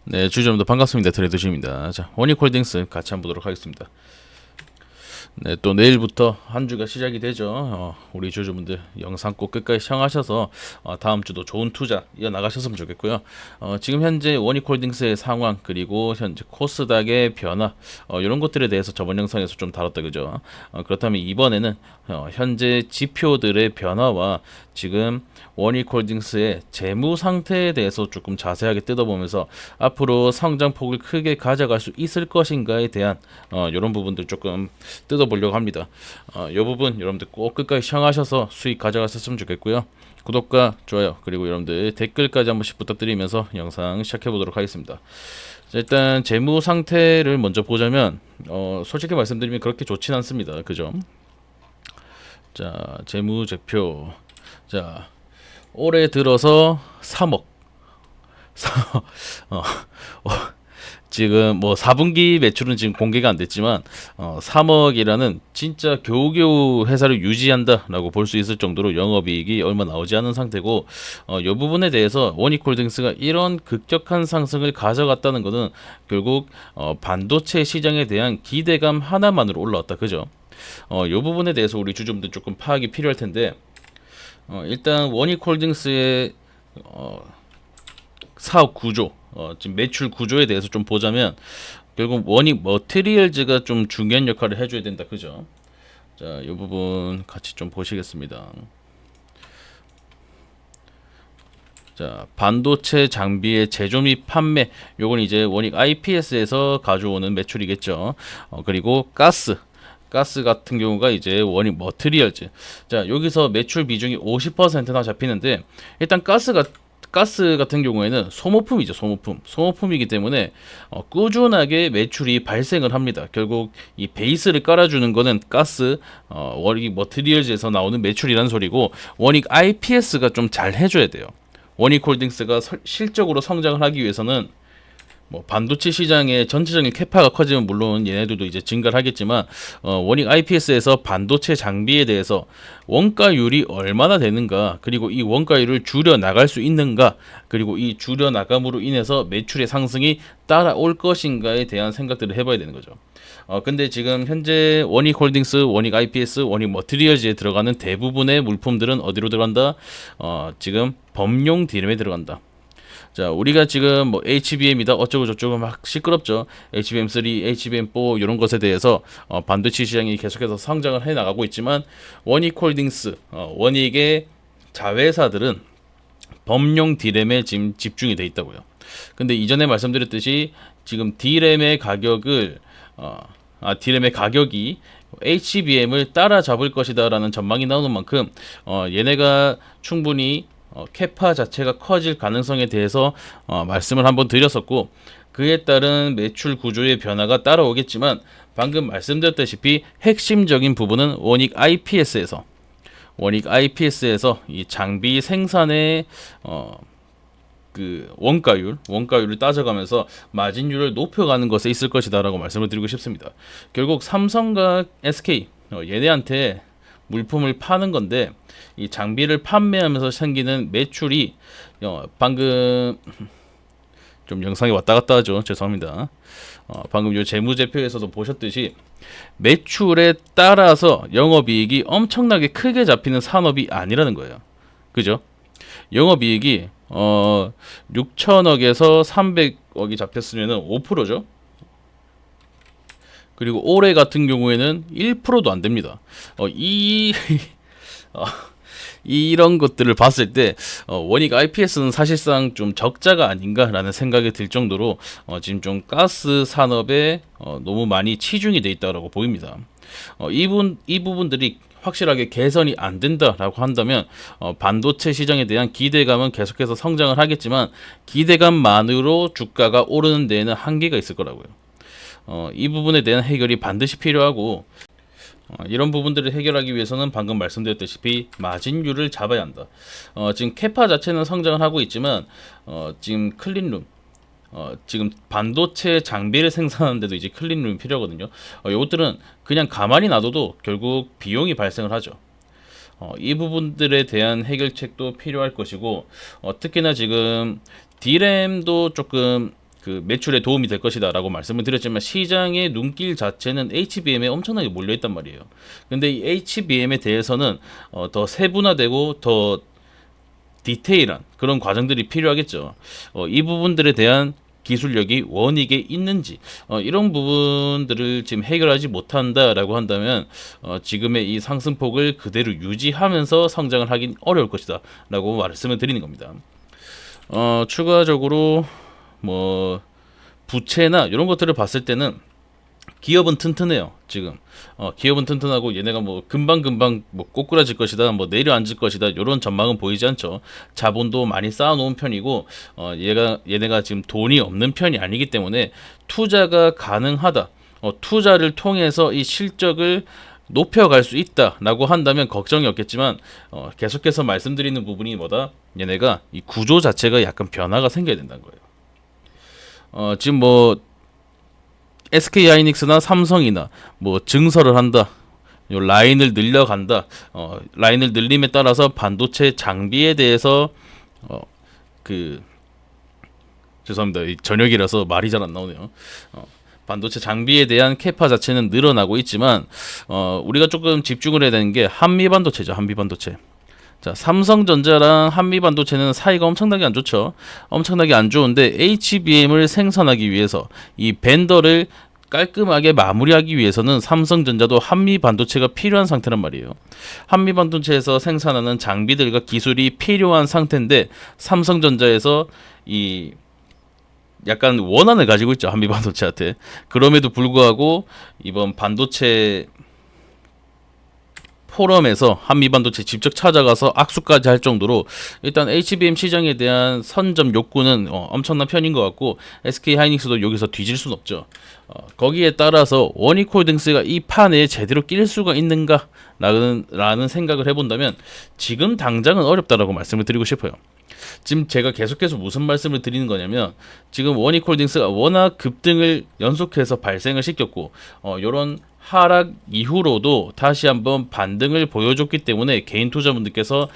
네, 주주여러분들 반갑습니다. 트레이더십입니다. 자, 원익홀딩스 같이 한번 보도록 하겠습니다. 네, 또 내일부터 한 주가 시작이 되죠. 우리 주주분들 영상 꼭 끝까지 시청하셔서 다음 주도 좋은 투자 이어나가셨으면 좋겠고요. 지금 현재 원익홀딩스의 상황 그리고 현재 코스닥의 변화 이런 것들에 대해서 저번 영상에서 좀 다뤘다 그죠. 그렇다면 이번에는 현재 지표들의 변화와 지금 원익홀딩스의 재무 상태에 대해서 조금 자세하게 뜯어보면서 앞으로 성장폭을 크게 가져갈 수 있을 것인가에 대한 이런 부분들 조금 뜯어보려고 합니다. 이 부분 여러분들 꼭 끝까지 시청하셔서 수익 가져가셨으면 좋겠고요. 구독과 좋아요 그리고 여러분들 댓글까지 한 번씩 부탁드리면서 영상 시작해 보도록 하겠습니다. 자, 일단 재무 상태를 먼저 보자면 솔직히 말씀드리면 그렇게 좋진 않습니다. 그죠? 자, 재무제표. 자, 올해 들어서 3억. 지금 뭐 4분기 매출은 지금 공개가 안 됐지만 3억이라는 진짜 겨우겨우 회사를 유지한다라고 볼 수 있을 정도로 영업이익이 얼마 나오지 않은 상태고 이 부분에 대해서 원익홀딩스가 이런 급격한 상승을 가져갔다는 것은 결국 반도체 시장에 대한 기대감 하나만으로 올라왔다 그죠? 이 부분에 대해서 우리 주주분들 조금 파악이 필요할 텐데 일단 원익홀딩스의 사업 구조, 지금 매출 구조에 대해서 좀 보자면 결국 원익 머티리얼즈가 좀 중요한 역할을 해줘야 된다, 그죠? 자, 이 부분 같이 좀 보시겠습니다. 자, 반도체 장비의 제조 및 판매, 요건 이제 원익 IPS에서 가져오는 매출이겠죠. 그리고 가스 같은 경우가 이제 원익 머티리얼즈. 자, 여기서 매출 비중이 50%나 잡히는데 일단 가스 같은 경우에는 소모품이죠, 소모품이기 때문에 꾸준하게 매출이 발생을 합니다. 결국 이 베이스를 깔아주는 거는 가스, 원익 머티리얼즈에서 나오는 매출이라는 소리고 원익 IPS가 좀 잘 해줘야 돼요. 원익홀딩스가 실적으로 성장을 하기 위해서는 뭐 반도체 시장의 전체적인 캐파가 커지면 물론 얘네들도 이제 증가를 하겠지만 원익 IPS에서 반도체 장비에 대해서 원가율이 얼마나 되는가 그리고 이 원가율을 줄여 나갈 수 있는가 그리고 이 줄여 나감으로 인해서 매출의 상승이 따라올 것인가에 대한 생각들을 해봐야 되는 거죠. 근데 지금 현재 원익홀딩스, 원익 IPS, 원익 머티리얼즈에 들어가는 대부분의 물품들은 어디로 들어간다? 지금 범용 디램에 들어간다. 자, 우리가 지금 뭐 HBM이다 어쩌고 저쩌고 막 시끄럽죠. HBM3, HBM4 이런 것에 대해서 반도체 시장이 계속해서 성장을 해 나가고 있지만 원익홀딩스, 원익의 자회사들은 범용 D램에 지금 집중이 돼 있다고요. 근데 이전에 말씀드렸듯이 지금 D램의 가격을 D램의 가격이 HBM을 따라잡을 것이다라는 전망이 나오는 만큼 얘네가 충분히 캐파 자체가 커질 가능성에 대해서 말씀을 한번 드렸었고 그에 따른 매출 구조의 변화가 따라오겠지만 방금 말씀드렸다시피 핵심적인 부분은 원익 IPS에서 이 장비 생산의 그 원가율을 따져가면서 마진율을 높여가는 것에 있을 것이다라고 말씀을 드리고 싶습니다. 결국 삼성과 SK 얘네한테 물품을 파는 건데 이 장비를 판매하면서 생기는 매출이 방금 좀 영상이 왔다 갔다 하죠. 죄송합니다. 방금 요 재무제표에서도 보셨듯이 매출에 따라서 영업이익이 엄청나게 크게 잡히는 산업이 아니라는 거예요. 그죠? 영업이익이 6천억에서 300억이 잡혔으면 5%죠. 그리고 올해 같은 경우에는 1%도 안 됩니다. 이런 것들을 봤을 때 원익 IPS는 사실상 좀 적자가 아닌가라는 생각이 들 정도로 지금 좀 가스 산업에 너무 많이 치중이 돼 있다고 보입니다. 이 부분들이 확실하게 개선이 안 된다라고 한다면 반도체 시장에 대한 기대감은 계속해서 성장을 하겠지만 기대감만으로 주가가 오르는 데에는 한계가 있을 거라고요. 이 부분에 대한 해결이 반드시 필요하고 이런 부분들을 해결하기 위해서는 방금 말씀드렸다시피 마진율을 잡아야 한다. 지금 캐파 자체는 성장을 하고 있지만 지금 클린룸 지금 반도체 장비를 생산하는데도 이제 클린룸이 필요하거든요. 이것들은 그냥 가만히 놔둬도 결국 비용이 발생을 하죠. 이 부분들에 대한 해결책도 필요할 것이고 특히나 지금 D램도 조금 그 매출에 도움이 될 것이다라고 말씀을 드렸지만 시장의 눈길 자체는 HBM에 엄청나게 몰려 있단 말이에요. 근데 이 HBM에 대해서는 더 세분화되고 더 디테일한 그런 과정들이 필요하겠죠. 이 부분들에 대한 기술력이 원익에 있는지 이런 부분들을 지금 해결하지 못한다라고 한다면 지금의 이 상승폭을 그대로 유지하면서 성장을 하긴 어려울 것이다 라고 말씀을 드리는 겁니다. 추가적으로 뭐 부채나 이런 것들을 봤을 때는 기업은 튼튼해요. 지금 기업은 튼튼하고 얘네가 뭐 금방 뭐 꼬꾸라질 것이다, 뭐 내려앉을 것이다 이런 전망은 보이지 않죠. 자본도 많이 쌓아놓은 편이고 얘네가 지금 돈이 없는 편이 아니기 때문에 투자가 가능하다. 투자를 통해서 이 실적을 높여갈 수 있다라고 한다면 걱정이 없겠지만 계속해서 말씀드리는 부분이 뭐다? 얘네가 이 구조 자체가 약간 변화가 생겨야 된다는 거예요. 지금 뭐 SK하이닉스나 삼성이나 뭐 증설을 한다. 요 라인을 늘려간다. 라인을 늘림에 따라서 반도체 장비에 대해서 죄송합니다. 저녁이라서 말이 잘 안 나오네요. 반도체 장비에 대한 캐파 자체는 늘어나고 있지만 우리가 조금 집중을 해야 되는 게 한미 반도체죠. 한미 반도체. 자, 삼성전자랑 한미반도체는 사이가 엄청나게 안 좋죠. 엄청나게 안 좋은데 HBM을 생산하기 위해서 이 벤더를 깔끔하게 마무리하기 위해서는 삼성전자도 한미반도체가 필요한 상태란 말이에요. 한미반도체에서 생산하는 장비들과 기술이 필요한 상태인데 삼성전자에서 이 약간 원한을 가지고 있죠. 한미반도체한테. 그럼에도 불구하고 이번 반도체 포럼에서 한미반도체 직접 찾아가서 악수까지 할 정도로 일단 HBM 시장에 대한 선점 욕구는 엄청난 편인 것 같고 SK하이닉스도 여기서 뒤질 순 없죠. 거기에 따라서 원익홀딩스가 이 판에 제대로 낄 수가 있는가 라는 생각을 해본다면 지금 당장은 어렵다라고 말씀을 드리고 싶어요. 지금 제가 계속해서 무슨 말씀을 드리는 거냐면 지금 원익홀딩스가 워낙 급등을 연속해서 발생을 시켰고 요런 하락 이후로도 다시 한번 반등을 보여줬기 때문에 개인 투자분들께서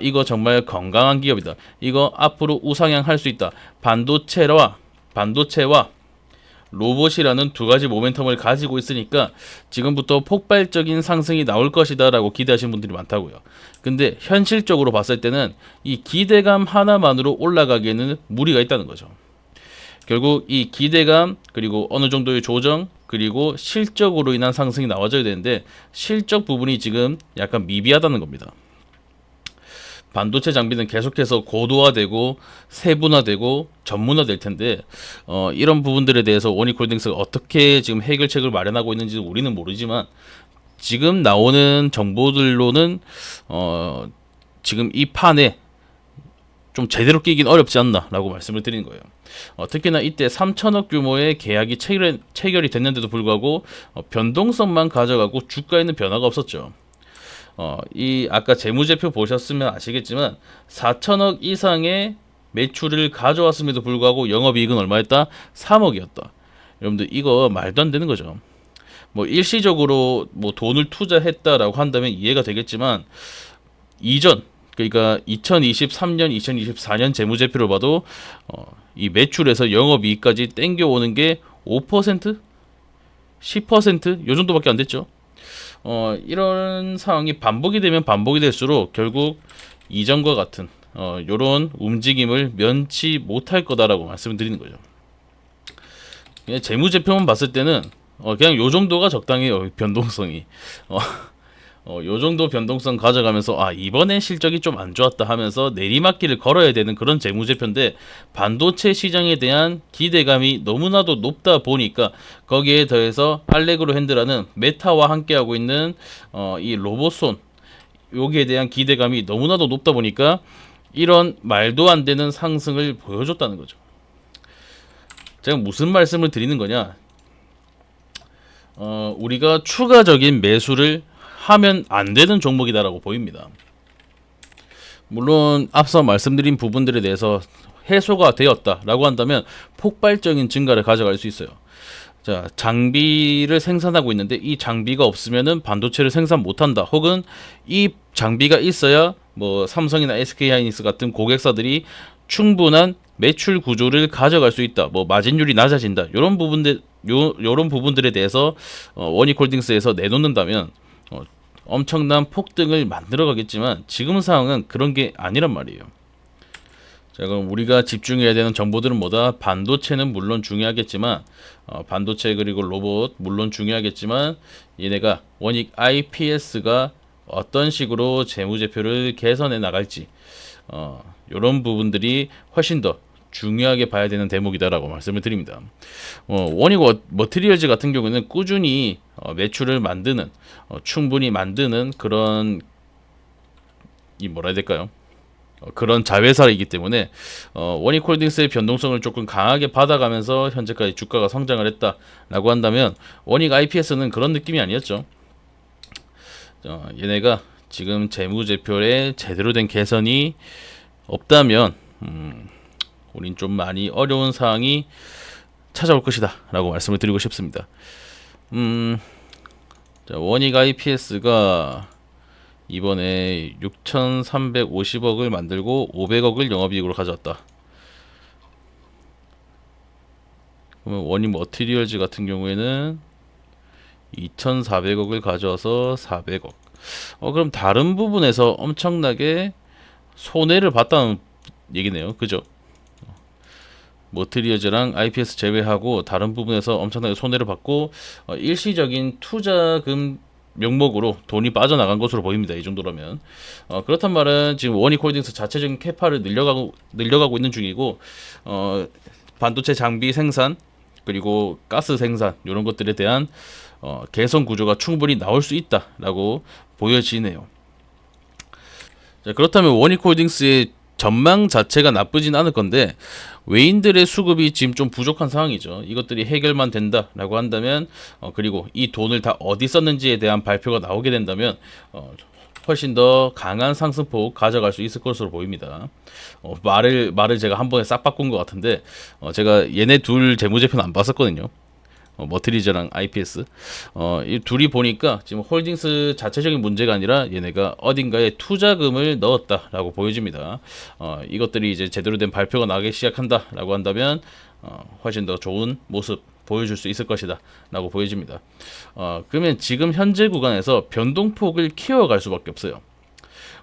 이거 정말 건강한 기업이다. 이거 앞으로 우상향할 수 있다. 반도체와 로봇이라는 두 가지 모멘텀을 가지고 있으니까 지금부터 폭발적인 상승이 나올 것이다 라고 기대하시는 분들이 많다고요. 근데 현실적으로 봤을 때는 이 기대감 하나만으로 올라가기에는 무리가 있다는 거죠. 결국 이 기대감 그리고 어느 정도의 조정 그리고 실적으로 인한 상승이 나와줘야 되는데 실적 부분이 지금 약간 미비하다는 겁니다. 반도체 장비는 계속해서 고도화되고 세분화되고 전문화될 텐데 이런 부분들에 대해서 원익홀딩스가 어떻게 지금 해결책을 마련하고 있는지 우리는 모르지만 지금 나오는 정보들로는 지금 이 판에 좀 제대로 끼긴 어렵지 않나 라고 말씀을 드리는 거예요. 특히나 이때 3천억 규모의 계약이 체결이 됐는데도 불구하고 변동성만 가져가고 주가에는 변화가 없었죠. 이 아까 재무제표 보셨으면 아시겠지만 4천억 이상의 매출을 가져왔음에도 불구하고 영업이익은 얼마였다? 3억이었다. 여러분들 이거 말도 안 되는 거죠. 뭐 일시적으로 뭐 돈을 투자했다라고 한다면 이해가 되겠지만 이전 그러니까 2023년, 2024년 재무제표를 봐도 이 매출에서 영업이익까지 땡겨오는 게 5%? 10%? 요 정도밖에 안 됐죠. 이런 상황이 반복이 되면 반복이 될수록 결국 이전과 같은 요런 움직임을 면치 못할 거다라고 말씀을 드리는 거죠. 그냥 재무제표만 봤을 때는 그냥 요 정도가 적당해요. 변동성이. 요 정도 변동성 가져가면서 이번엔 실적이 좀 안 좋았다 하면서 내리막길을 걸어야 되는 그런 재무제표인데 반도체 시장에 대한 기대감이 너무나도 높다 보니까 거기에 더해서 알레그로 핸드라는 메타와 함께하고 있는 이 로봇손 여기에 대한 기대감이 너무나도 높다 보니까 이런 말도 안 되는 상승을 보여줬다는 거죠. 제가 무슨 말씀을 드리는 거냐, 우리가 추가적인 매수를 하면 안 되는 종목이다라고 보입니다. 물론 앞서 말씀드린 부분들에 대해서 해소가 되었다라고 한다면 폭발적인 증가를 가져갈 수 있어요. 자, 장비를 생산하고 있는데 이 장비가 없으면은 반도체를 생산 못한다. 혹은 이 장비가 있어야 뭐 삼성이나 SK하이닉스 같은 고객사들이 충분한 매출 구조를 가져갈 수 있다. 뭐 마진율이 낮아진다. 요런 부분들에 대해서 원익홀딩스에서 내놓는다면 엄청난 폭등을 만들어 가겠지만 지금 상황은 그런 게 아니란 말이에요. 자, 그럼 우리가 집중해야 되는 정보들은 뭐다? 반도체는 물론 중요하겠지만 반도체 그리고 로봇 물론 중요하겠지만 얘네가 원익 IPS가 어떤 식으로 재무제표를 개선해 나갈지 이런 부분들이 훨씬 더 중요하게 봐야 되는 대목이다라고 말씀을 드립니다. 원익 머티리얼즈 같은 경우는 꾸준히 매출을 만드는 충분히 만드는 그런 이 뭐라 해야 될까요? 그런 자회사이기 때문에 원익홀딩스의 변동성을 조금 강하게 받아가면서 현재까지 주가가 성장을 했다라고 한다면 원익 IPS는 그런 느낌이 아니었죠. 얘네가 지금 재무제표에 제대로 된 개선이 없다면 우린 좀 많이 어려운 상황이 찾아올 것이다 라고 말씀을 드리고 싶습니다. 자, 원익 IPS가 이번에 6,350억을 만들고 500억을 영업이익으로 가져왔다. 그러면 원익 머티리얼즈 같은 경우에는 2,400억을 가져와서 400억. 그럼 다른 부분에서 엄청나게 손해를 봤다는 얘기네요. 그죠? 머티리얼즈랑 IPS 제외하고 다른 부분에서 엄청나게 손해를 받고 일시적인 투자금 명목으로 돈이 빠져나간 것으로 보입니다. 이 정도라면 그렇단 말은 지금 원익홀딩스 자체적인 캐파를 늘려가고 있는 중이고 반도체 장비 생산 그리고 가스 생산 이런 것들에 대한 개선 구조가 충분히 나올 수 있다라고 보여지네요. 자, 그렇다면 원익홀딩스의 전망 자체가 나쁘진 않을 건데 외인들의 수급이 지금 좀 부족한 상황이죠. 이것들이 해결만 된다라고 한다면 그리고 이 돈을 다 어디 썼는지에 대한 발표가 나오게 된다면 훨씬 더 강한 상승폭 가져갈 수 있을 것으로 보입니다. 말을 제가 한 번에 싹 바꾼 것 같은데 제가 얘네 둘 재무제표는 안 봤었거든요. 머티리즈랑 IPS 이 둘이 보니까 지금 홀딩스 자체적인 문제가 아니라 얘네가 어딘가에 투자금을 넣었다라고 보여집니다. 이것들이 이제 제대로 된 발표가 나기 시작한다라고 한다면 훨씬 더 좋은 모습 보여줄 수 있을 것이다 라고 보여집니다. 그러면 지금 현재 구간에서 변동폭을 키워갈 수밖에 없어요.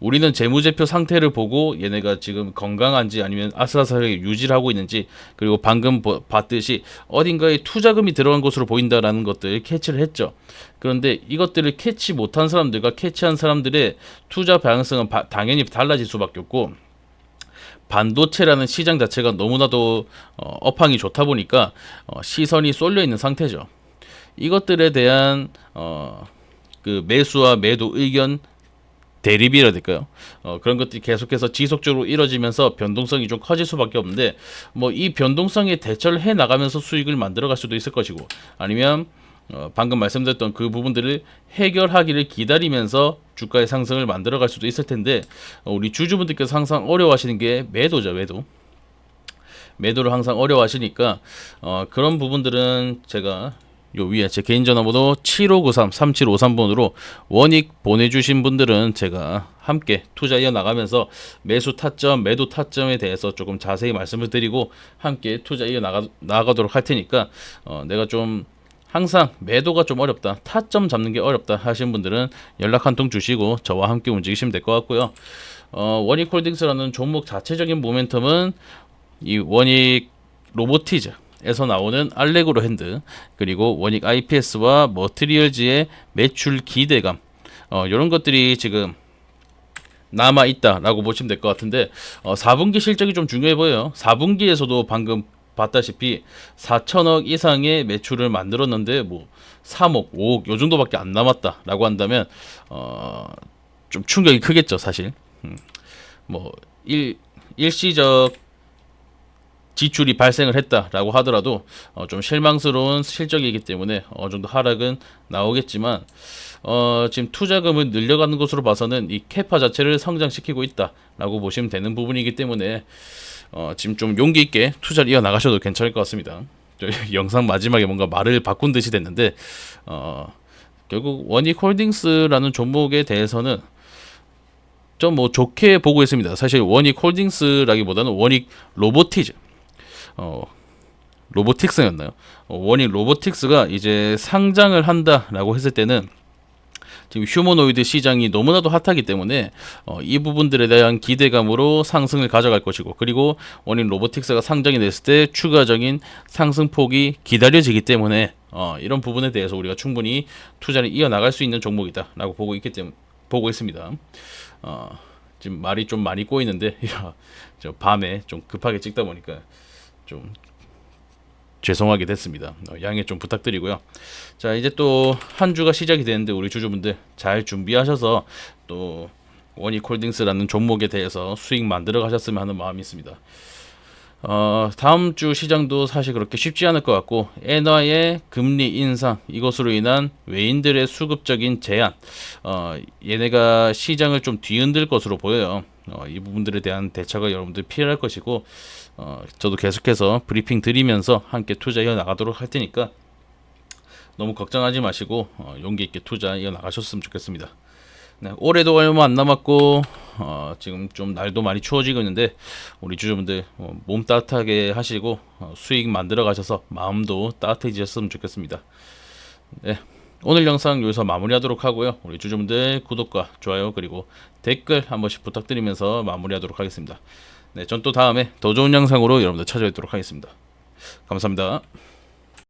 우리는 재무제표 상태를 보고 얘네가 지금 건강한지 아니면 아슬아슬하게 유지를 하고 있는지 그리고 방금 봤듯이 어딘가에 투자금이 들어간 것으로 보인다라는 것들을 캐치를 했죠. 그런데 이것들을 캐치 못한 사람들과 캐치한 사람들의 투자 방향성은 당연히 달라질 수밖에 없고 반도체라는 시장 자체가 너무나도 업황이 좋다 보니까 시선이 쏠려 있는 상태죠. 이것들에 대한 그 매수와 매도 의견 대립이라 될까요? 그런 것들이 계속해서 지속적으로 이뤄지면서 변동성이 좀 커질 수밖에 없는데 뭐 이 변동성에 대처를 해 나가면서 수익을 만들어갈 수도 있을 것이고 아니면 방금 말씀드렸던 그 부분들을 해결하기를 기다리면서 주가의 상승을 만들어갈 수도 있을 텐데 우리 주주분들께서 항상 어려워하시는 게 매도죠. 매도를 항상 어려워하시니까 그런 부분들은 제가 요 위에 제 개인 전화번호 7593-3753번으로 원익 보내주신 분들은 제가 함께 투자 이어나가면서 매수 타점, 매도 타점에 대해서 조금 자세히 말씀을 드리고 함께 투자 이어나가도록 할 테니까 내가 좀 항상 매도가 좀 어렵다, 타점 잡는 게 어렵다 하시는 분들은 연락 한 통 주시고 저와 함께 움직이시면 될 것 같고요. 원익홀딩스라는 종목 자체적인 모멘텀은 이 원익 로보티즈 에서 나오는 알레그로 핸드 그리고 원익 IPS와 머티리얼즈의 매출 기대감 이런 것들이 지금 남아 있다라고 보시면 될 것 같은데 4분기 실적이 좀 중요해 보여요. 4분기에서도 방금 봤다시피 4천억 이상의 매출을 만들었는데 뭐 3억, 5억 요 정도밖에 안 남았다라고 한다면 좀 충격이 크겠죠, 사실. 뭐 일시적 지출이 발생을 했다라고 하더라도 좀 실망스러운 실적이기 때문에 어느 정도 하락은 나오겠지만 지금 투자금을 늘려가는 것으로 봐서는 이 캐파 자체를 성장시키고 있다라고 보시면 되는 부분이기 때문에 지금 좀 용기 있게 투자를 이어나가셔도 괜찮을 것 같습니다. 영상 마지막에 뭔가 말을 바꾼 듯이 됐는데 결국 원익홀딩스라는 종목에 대해서는 좀 뭐 좋게 보고 있습니다. 사실 원익홀딩스라기보다는 원익 로보티즈 로보틱스였나요? 워닝 로보틱스가 이제 상장을 한다라고 했을 때는 지금 휴머노이드 시장이 너무나도 핫하기 때문에 이 부분들에 대한 기대감으로 상승을 가져갈 것이고, 그리고 원인 로보틱스가 상장이 됐을 때 추가적인 상승폭이 기다려지기 때문에 이런 부분에 대해서 우리가 충분히 투자를 이어나갈 수 있는 종목이다라고 보고 있습니다. 지금 말이 좀 많이 꼬이는데 저 밤에 좀 급하게 찍다 보니까 좀 죄송하게 됐습니다. 양해 좀 부탁드리고요. 자, 이제 또 한 주가 시작이 되는데 우리 주주분들 잘 준비하셔서 또 원익홀딩스라는 종목에 대해서 수익 만들어 가셨으면 하는 마음이 있습니다. 다음 주 시장도 사실 그렇게 쉽지 않을 것 같고, 엔화의 금리 인상, 이것으로 인한 외인들의 수급적인 제한, 얘네가 시장을 좀 뒤흔들 것으로 보여요. 이 부분들에 대한 대처가 여러분들 필요할 것이고, 저도 계속해서 브리핑 드리면서 함께 투자 이어나가도록 할 테니까 너무 걱정하지 마시고 용기 있게 투자 이어나가셨으면 좋겠습니다. 네, 올해도 얼마 안 남았고 지금 좀 날도 많이 추워지고 있는데 우리 주주분들 몸 따뜻하게 하시고 수익 만들어 가셔서 마음도 따뜻해지셨으면 좋겠습니다. 네, 오늘 영상 여기서 마무리하도록 하고요. 우리 주주분들 구독과 좋아요 그리고 댓글 한 번씩 부탁드리면서 마무리하도록 하겠습니다. 네, 전 또 다음에 더 좋은 영상으로 여러분들 찾아뵙도록 하겠습니다. 감사합니다.